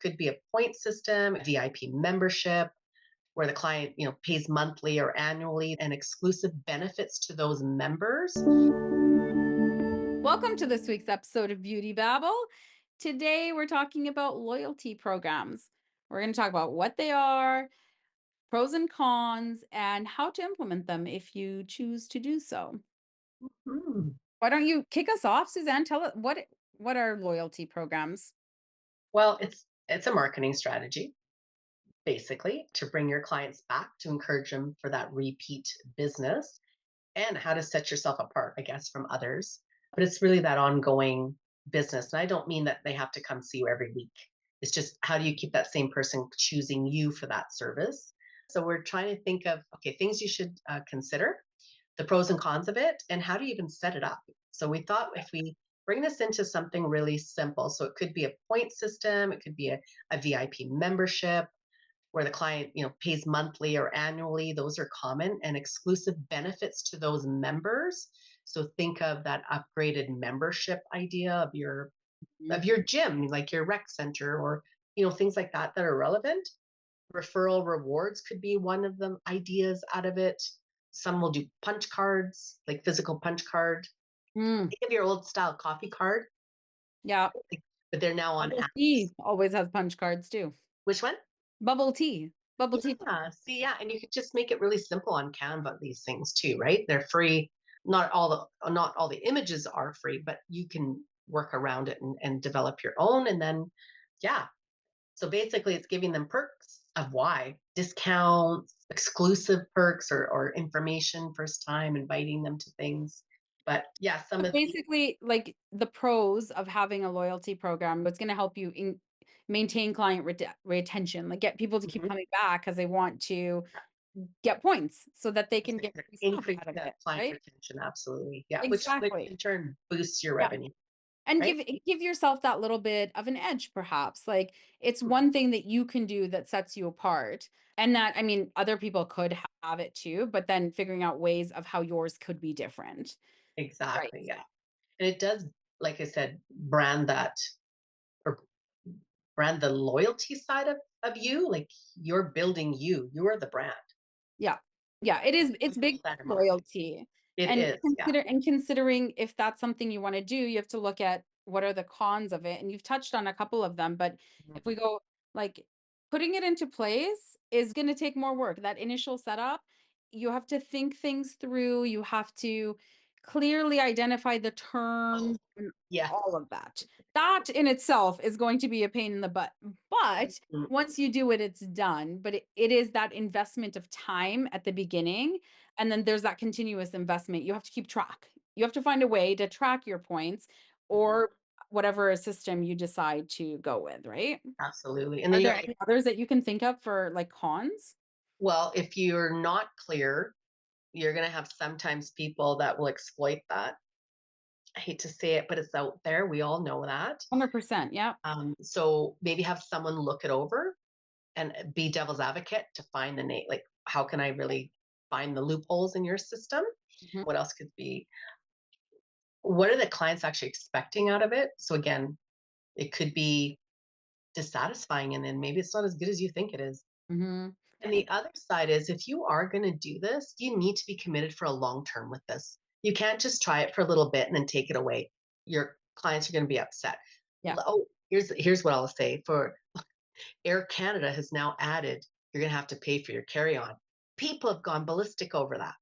could be a point system, VIP membership, where the client, pays monthly or annually, and exclusive benefits to those members. Welcome to this week's episode of Beauty Babble. Today, we're talking about loyalty programs. We're going to talk about what they are, pros and cons, and how to implement them if you choose to do so. Hmm. Why don't you kick us off, Suzanne? Tell us what are loyalty programs? Well, it's a marketing strategy, basically, to bring your clients back, to encourage them for that repeat business, and how to set yourself apart, I guess, from others. But it's really that ongoing business. And I don't mean that they have to come see you every week. It's just, how do you keep that same person choosing you for that service? So we're trying to think of, okay, things you should consider, the pros and cons of it, and how do you even set it up. So we thought, if we bring this into something really simple, so it could be a point system, it could be a VIP membership, where the client, pays monthly or annually. Those are common, and exclusive benefits to those members. So think of that upgraded membership idea of your Mhm. of your gym, like your rec center, or things like that are relevant. Referral rewards could be one of the ideas out of it. Some will do punch cards, like physical punch card. Mm, Think of your old style coffee card, yeah. but they're now on Bubble apps. tea always has punch cards too. Which one? Bubble tea. Bubble tea. Yeah, see, yeah, and you could just make it really simple on Canva, these things too, right? They're free. Not all the images are free, but you can work around it and develop your own. And then, yeah. So basically, it's giving them perks of why discounts, exclusive perks, or information, first time, inviting them to things. But yeah, some So of the basically, like the pros of having a loyalty program, it's going to help you maintain client retention, like get people to keep Mhm. coming back because they want to get points so that they can get free stuff Increase out of the it, client right? retention, absolutely. Yeah, which Exactly. in turn boosts your Yeah. revenue, And right? give yourself that little bit of an edge, perhaps. Like it's Mhm. one thing that you can do that sets you apart. And that, I mean, other people could have it too, but then figuring out ways of how yours could be different. Right. Exactly. Yeah. And it does, like I said, or brand the loyalty side of you. Like, you're building you. You are the brand. Yeah. Yeah, it is We it's big build that in marketing. loyalty. It And is, yeah. considering if that's something you wanna do, you have to look at what are the cons of it, and you've touched on a couple of them, but if Mhm. we go like, putting it into place is gonna take more work. That initial setup, you have to think things through, you have to clearly identify the terms and Yes. all of that. That in itself is going to be a pain in the butt, but Mhm. once you do it, it's done, but it is that investment of time at the beginning, and then there's that continuous investment. You have to keep track. You have to find a way to track your points Mhm. or whatever system you decide to go with, right? Absolutely. And then Are you there got, any others that you can think of for, like, cons? well, if you're not clear, you're going to have sometimes people that will exploit that. I hate to say it, but it's out there. We all know that. 100%, yeah. So maybe have someone look it over and be devil's advocate to find the name. Like, how can I really find the loopholes in your system? Mhm. What else could be? What are the clients actually expecting out of it? So again, it could be dissatisfying, and then maybe it's not as good as you think it is. Mhm. And the other side is, if you are going to do this, you need to be committed for a long term with this. You can't just try it for a little bit and then take it away. Your clients are going to be upset. Yeah. Oh, here's what I'll say. For Air Canada has now added, you're going to have to pay for your carry on. People have gone ballistic over that.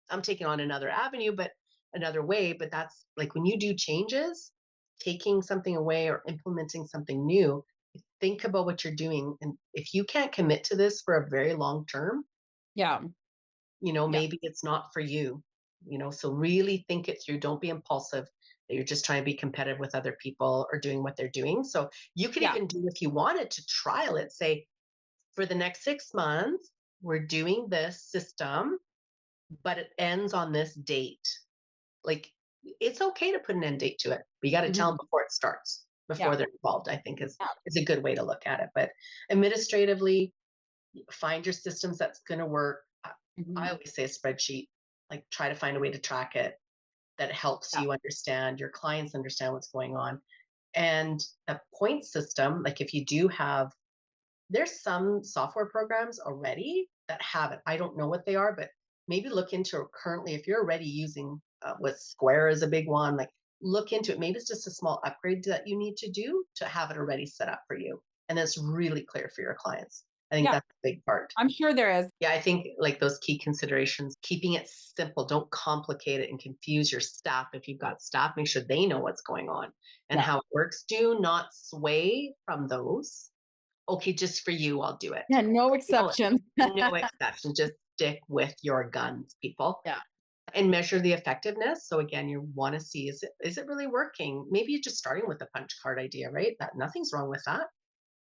I'm taking on another avenue, but another way. But that's like, when you do changes, taking something away or implementing something new, think about what you're doing. And if you can't commit to this for a very long term, Yeah. Yeah. maybe it's not for you. So really think it through. Don't be impulsive that you're just trying to be competitive with other people or doing what they're doing. So you could Yeah. even do, if you wanted to trial it, say, for the next 6 months, we're doing this system, but it ends on this date. Like, it's okay to put an end date to it, but you got to tell Mhm. them before it starts, Yeah. before they're involved, I think is Yeah. is a good way to look at it. But administratively, find your systems that's going to work. I Mhm. always say a spreadsheet. Like, try to find a way to track it that helps Yeah. you understand, your clients understand what's going on. And the point system, like if you do have, there's some software programs already that have it. I don't know what they are, but maybe look into currently if you're already using with Square is a big one. Like look into it. Maybe it's just a small upgrade that you need to do to have it already set up for you, and it's really clear for your clients. I think Yeah, that's a big part. I'm sure there is. Yeah, I think like those key considerations, keeping it simple, don't complicate it and confuse your staff. If you've got staff, make sure they know what's going on and Yeah. how it works. Do not sway from those. Okay, just for you, I'll do it. Yeah, no No, exceptions. no exception. Just stick with your guns, people, Yeah. and measure the effectiveness. So again, you want to see is it really working? Maybe you're just starting with the punch card idea, right? That nothing's wrong with that.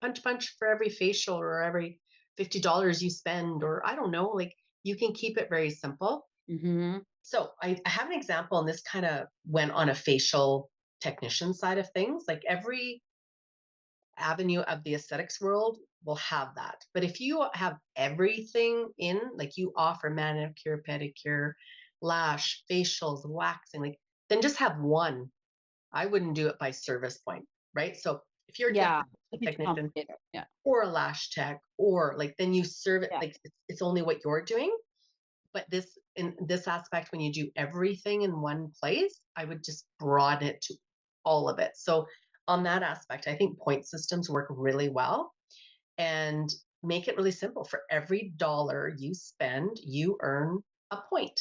Punch for every facial or every $50 you spend, or I don't know, like you can keep it very simple. Mhm. So I have an example, and this kind of went on a facial technician side of things. Like every avenue of the aesthetics world will have that. But if you have everything in, like you offer manicure, pedicure, lash, facials, waxing, like then just have one. I wouldn't do it by service point, right? So if you're just Yeah. a It'd be too technician complicated. Yeah. or a lash tech, or like then you serve it Yeah. like it's only what you're doing. But this in this aspect, when you do everything in one place, I would just broaden it to all of it. So on that aspect, I think point systems work really well, and make it really simple. For every dollar you spend, you earn a point.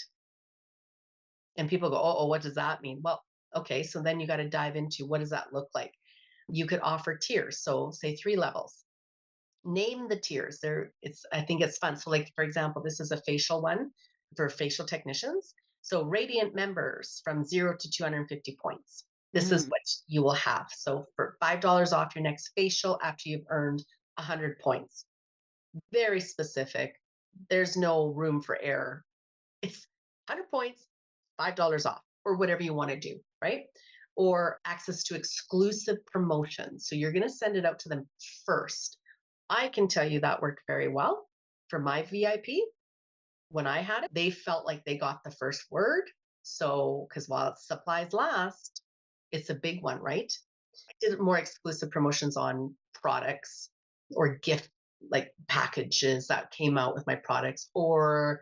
And people go, oh, what does that mean? Well, okay, so then you got to dive into what does that look like? You could offer tiers. So say 3 levels. Name the tiers. There, it's I think it's fun. So, like for example, this is a facial one for facial technicians. So Radiant members from 0 to 250 points. This is Mhm. what you will have. So for $5 off your next facial after you've earned 100 points. Very specific. There's no room for error. It's 100 points, $5 off, or whatever you want to do, right? Or access to exclusive promotions. So you're going to send it out to them first. I can tell you that worked very well for my VIP. When I had it, they felt like they got the first word. So, because while supplies last, it's a big one, right? I did more exclusive promotions on products or gift like packages that came out with my products, or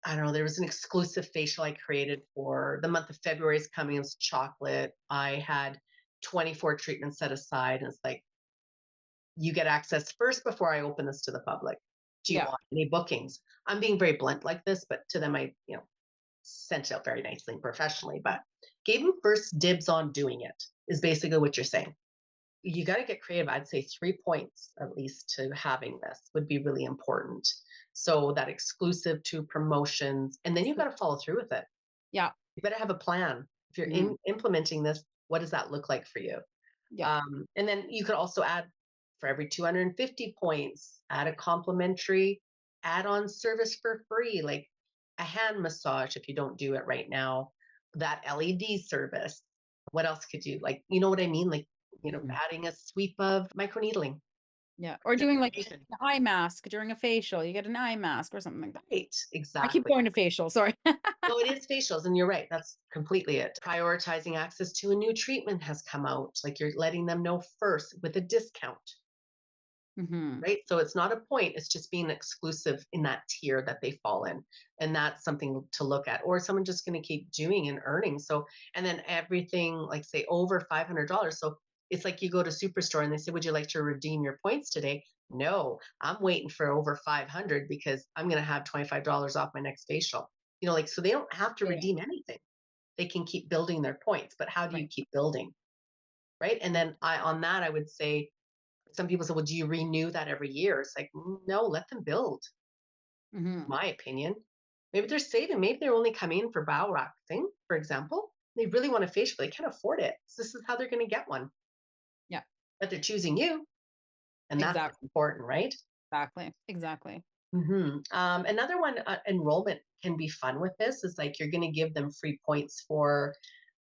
I don't know, there was an exclusive facial I created for the month of February is coming. It was chocolate. I had 24 treatments set aside. And it's like, you get access first before I open this to the public. Do you Yeah. want any bookings? I'm being very blunt like this, but to them, I sent it out very nicely and professionally, but gave them first dibs on doing it is basically what you're saying. You got to get creative. I'd say 3 points at least to having this would be really important. So that exclusive to promotions, and then you So got to follow through with it. yeah. You better have a plan. If you're Mhm. implementing this, what does that look like for you? Yeah. And then you could also add for every 250 points, add a complimentary add on service for free, like a hand massage if you don't do it right now, that LED service. What else could you like? You know what I mean? Like, Mhm. adding a sweep of microneedling. Yeah. Or Just doing like information. an eye mask during a facial. You get an eye mask or something like that. Right, I keep exactly. going to facial, sorry. No, it is facials, and you're right. That's completely it. Prioritizing access to a new treatment has come out. Like you're letting them know first with a discount. Mhm. Right? So it's not a point, it's just being exclusive in that tier that they fall in. And that's something to look at. Or someone just going to keep doing and earning. So, and then everything like say over $500. So it's like you go to Superstore and they say, would you like to redeem your points today? No, I'm waiting for over 500 because I'm going to have $25 off my next facial. Like, so they don't have to Yeah, yeah. redeem anything. They can keep building their points, but how do you Right. keep building? Right. And then on that, I would say, some people say, well, do you renew that every year? It's like, no, let them build, Mhm. my opinion. Maybe they're saving, maybe they're only coming in for brow waxing, for example. They really want a facial, they can't afford it. So this is how they're going to get one. Yeah. But they're choosing you, and that's what's Exactly. important, right? Exactly. Exactly. Another one, enrollment can be fun with this, is like you're going to give them free points for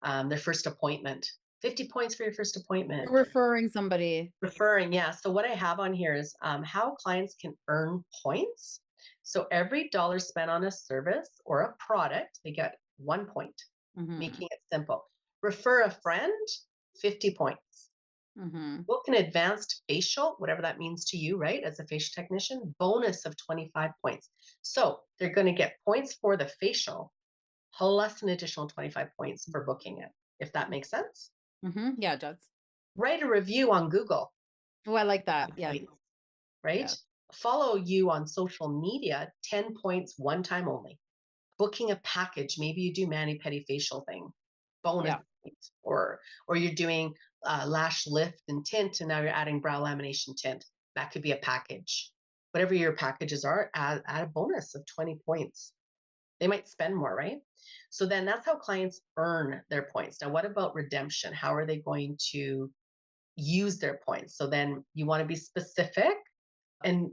their first appointment. 50 points for your first You're appointment. referring somebody. Referring, yeah. So what I have on here is how clients can earn points. So every dollar spent on a service or a product, they get 1 point, Mhm. making it simple. Refer a friend, 50 points. Mhm. Book an advanced facial, whatever that means to you, right? As a facial technician, bonus of 25 points. So they're going to get points for the facial plus an additional 25 points for booking it, if that makes sense. Mhm. Yeah, it does. Write a review on Google, Oh, I like that. Yeah. points, right? Yeah. Follow you on social media, 10 points one time only. Booking a package, maybe you do mani pedi facial thing, bonus Yeah. points, or you're doing lash lift and tint, and now you're adding brow lamination tint. That could be a package. Whatever your packages are, add a bonus of 20 points. They might spend more, right? So then that's how clients earn their points. Now, what about redemption? How are they going to use their points? So then you want to be specific, and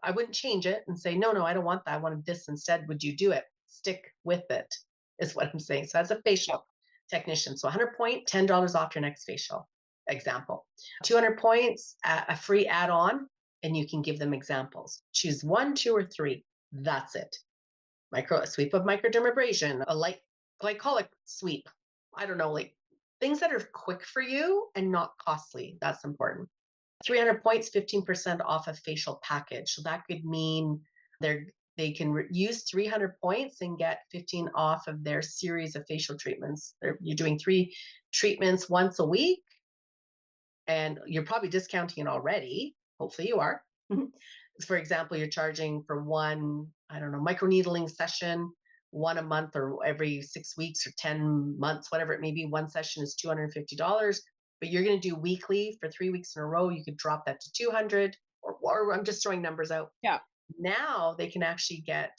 I wouldn't change it and say, no, no, I don't want that. I want this instead. Would you do it? Stick with it, is what I'm saying. So as a Yeah. facial technician, so 100 point, $10 off your next facial example. 200 points, a free add on, and you can give them examples. Choose one, two, or three. That's it. A sweep of microdermabrasion, a light glycolic sweep. I don't know, like things that are quick for you and not costly. That's important. 300 points, 15% off a facial package. So that could mean they can use 300 points and get 15 off of their series of facial treatments. You're doing 3 treatments once a week, and you're probably discounting it already. Hopefully you are. For example, you're charging for one, I don't know, microneedling session, one a month or every 6 weeks or 10 months, whatever it may be. One session is $250, but you're going to do weekly for 3 weeks in a row. You could drop that to 200, or I'm just throwing numbers out. Yeah. Now they can actually get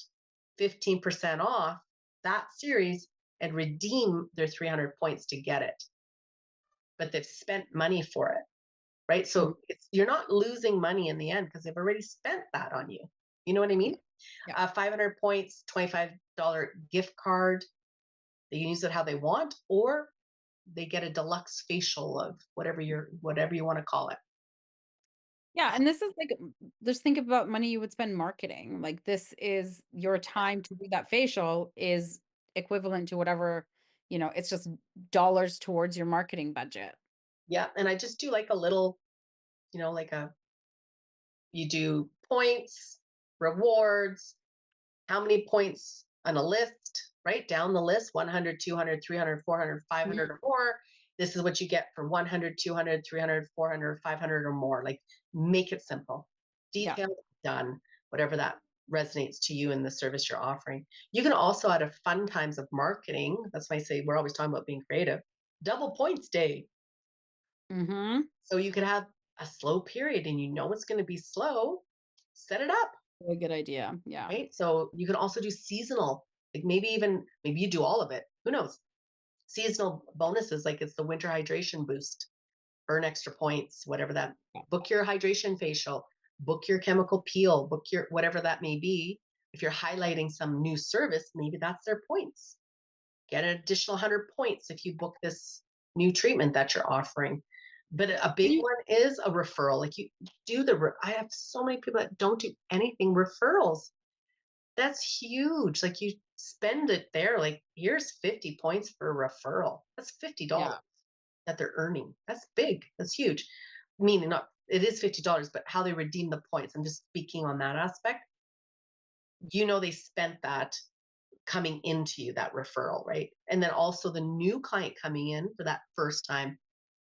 15% off that series and redeem their 300 points to get it, but they've spent money for it, right? Mhm. So you're not losing money in the end because they've already spent that on you. You know what I mean? Yeah. Yeah. 500 points, $25 gift card. They can use it how they want, or they get a deluxe facial of whatever you want to call it. Yeah, and this is like just think about money you would spend marketing. Like this is your time to do that facial is equivalent to whatever, it's just dollars towards your marketing budget. Yeah, and I just do like a little, like you do points, rewards, how many points on a list, right? Down the list, 100, 200, 300, 400, five Mhm. hundred, or more. This is what you get for 100, 200, 300, 400, 500 or more. Like make it simple, Yeah. detailed, done, whatever that resonates to you in the service you're offering. You can also, out of fun times of marketing, that's why I say we're always talking about being creative, double points day. Mhm. So you could have a slow period and you know it's going to be slow, set it up. Really good idea. Yeah. Right? So you can also do seasonal, like maybe you do all of it. Who knows? Seasonal bonuses, like it's the winter hydration boost, earn extra points, whatever that. Yeah. Book your hydration facial, book your chemical peel, book your whatever that may be. If you're highlighting some new service, maybe that's their points. Get an additional 100 points if you book this new treatment that you're offering. But a Can big you one is a referral. Like you do I have so many people that don't do anything referrals. That's huge. Like you spend it there. Like here's 50 points for a referral. That's $50 Yeah. that they're earning. That's big. That's huge. Meaning not it is $50, but how they redeem the points. I'm just speaking on that aspect. They spent that coming into you, that referral, right? And then also the new client coming in for that first time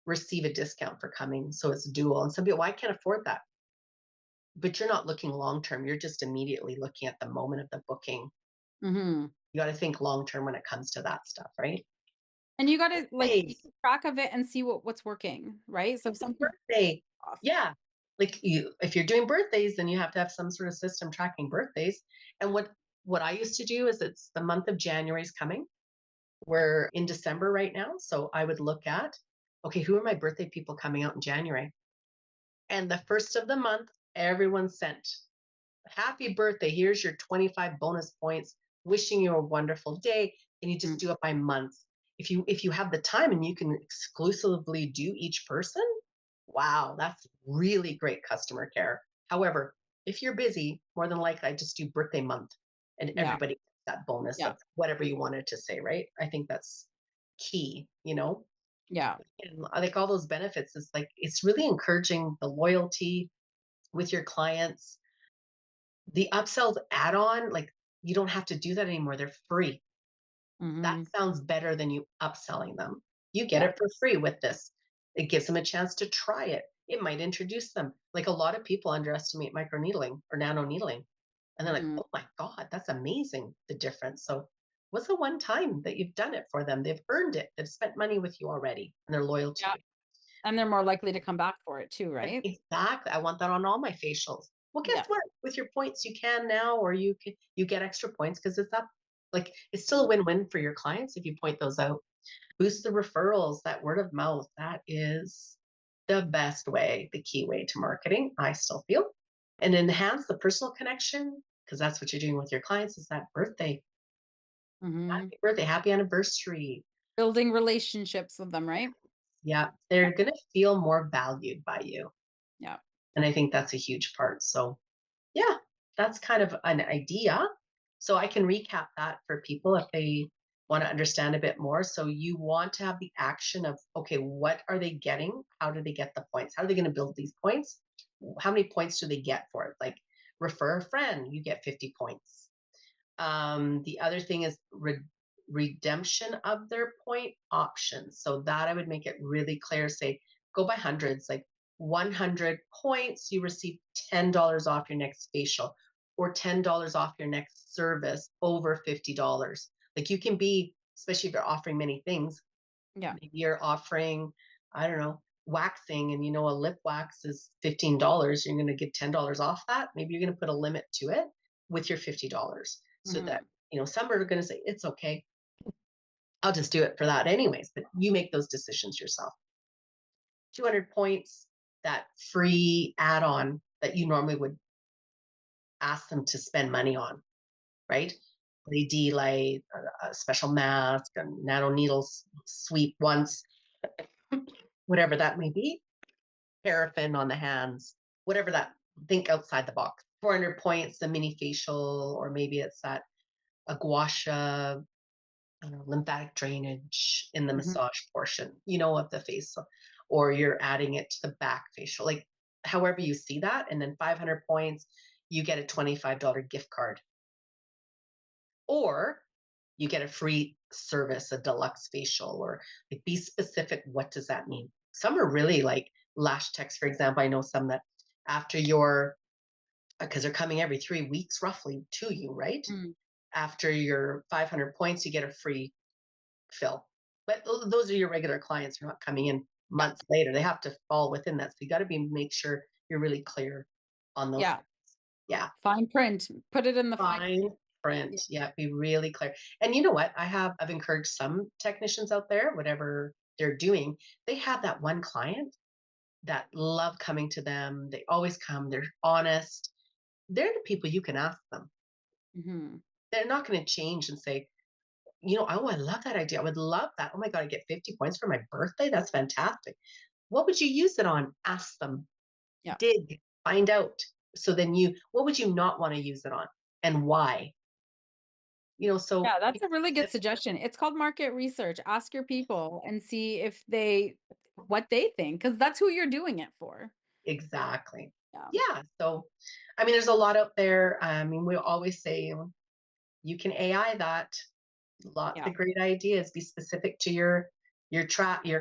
receive a discount for coming. So it's dual. And some people, well, I can't afford that. But you're not looking long term. You're just immediately looking at the moment of the booking. Mhm. You got to think long term when it comes to that stuff, right? And you gotta, like, Hey, keep track of it and see what's working, right? So if something's birthday. off. Yeah. Like if you're doing birthdays, then you have to have some sort of system tracking birthdays. And what I used to do is it's the month of January is coming. We're in December right now. So I would look at, okay, who are my birthday people coming out in January? And the first of the month, everyone sent happy birthday. Here's your 25 bonus points. Wishing you a wonderful day. And you just Mm. do it by months. If you have the time and you can exclusively do each person, wow, that's really great customer care. However, if you're busy, more than likely I just do birthday month and Yeah. everybody gets that bonus Yeah. of whatever you wanted to say, right? I think that's key. Yeah. And like all those benefits, it's like it's really encouraging the loyalty with your clients. The upsells add-on, like you don't have to do that anymore. They're free. That Hmm. sounds better than you upselling them. You get Yeah. it for free with this. It gives them a chance to try it. It might introduce them. Like a lot of people underestimate microneedling or nano needling. And they're like, Hmm. oh my God, that's amazing, the difference. So what's the one time that you've done it for them? They've earned it. They've spent money with you already and they're loyal to Yeah. you. And they're more likely to come back for it too, right? Exactly. I want that on all my facials. Well, guess Yeah. what? With your points, you can now, or you get extra points because it's up. Like it's still a win-win for your clients if you point those out. Boost the referrals, that word of mouth. That is the best way, the key way to marketing, I still feel. And enhance the personal connection, because that's what you're doing with your clients, is that birthday. Hmm. Happy birthday, happy anniversary. Building relationships with them, right? Yeah, Yeah. they're gonna feel more valued by you. Yeah. And I think that's a huge part. So yeah, that's kind of an idea. So I can recap that for people if they want to understand a bit more. So you want to have the action of, okay, what are they getting? How do they get the points? How are they going to build these points? How many points do they get for it? Like refer a friend, you get 50 points. The other thing is redemption of their point options. So that I would make it really clear. Say, go by hundreds, like 100 points, you receive $10 off your next facial or $10 off your next service over $50. Like you can be, especially if you're offering many things, Yeah. maybe you're offering, I don't know, waxing and you know a lip wax is $15, you're going to get $10 off that. Maybe you're going to put a limit to it with your $50 so that, Hmm. some are going to say, it's okay. I'll just do it for that anyways. But you make those decisions yourself. 200 points, that free add on that you normally would ask them to spend money on, right? LED light, a special mask, a nano needles sweep once, whatever that may be, paraffin on the hands, whatever that, think outside the box. 400 points, the mini facial, or maybe it's that a gua sha, lymphatic drainage in the Hmm. massage portion, of the face, or you're adding it to the back facial, like however you see that. And then 500 points, you get a $25 gift card, or you get a free service, a deluxe facial, or like be specific. What does that mean? Some are really like lash techs, for example. I know some that after your, because they're coming every 3 weeks roughly to you, right? Hmm. After your 500 points, you get a free fill. But those are your regular clients who are not coming in Yeah. months later. They have to fall within that. So you got to be make sure you're really clear on those. Yeah. Yeah. Fine print. Put it in the fine. Fine Yeah. print. Yeah, be really clear. And you know what? I've encouraged some technicians out there, whatever they're doing, they have that one client that love coming to them. They always come, they're honest. They're the people you can ask them. Hmm. They're not going to change and say, oh, I love that idea. I would love that. Oh my God, I get 50 points for my birthday. That's fantastic. What would you use it on? Ask them, Yeah. dig, find out. So then what would you not want to use it on and why? So Yeah, that's be a really good specific. suggestion. It's called market research. Ask your people and see if they what they think, because that's who you're doing it for. Exactly. Yeah. Yeah. So, I mean, there's a lot out there. I mean, we always say you can AI that. Lots Yeah. of great ideas. Be specific to your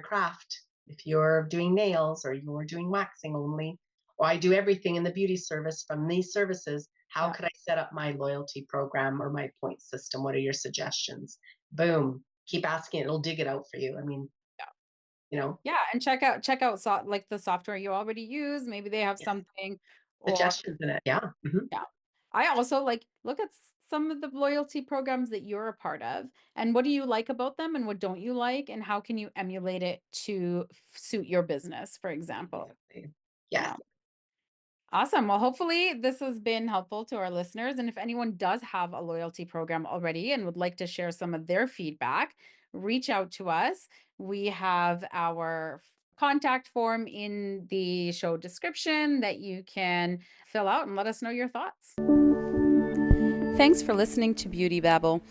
craft. If you're doing nails or you're doing waxing only, or I do everything in the beauty service from these services. How Yeah. could I set up my loyalty program or my point system? What are your suggestions? Boom. Keep asking. It'll dig it out for you. I mean, Yeah. you know, Yeah, and like the software you already use. Maybe they have yeah, something, or suggestions in it. Yeah. Mhm. yeah. I also like look at some of the loyalty programs that you're a part of, and what do you like about them and what don't you like, and how can you emulate it to suit your business, for example. Exactly. Yes. Yeah. Awesome. Well, hopefully this has been helpful to our listeners. And if anyone does have a loyalty program already and would like to share some of their feedback, reach out to us. We have our contact form in the show description that you can fill out and let us know your thoughts. Thanks for listening to Beauty Babble.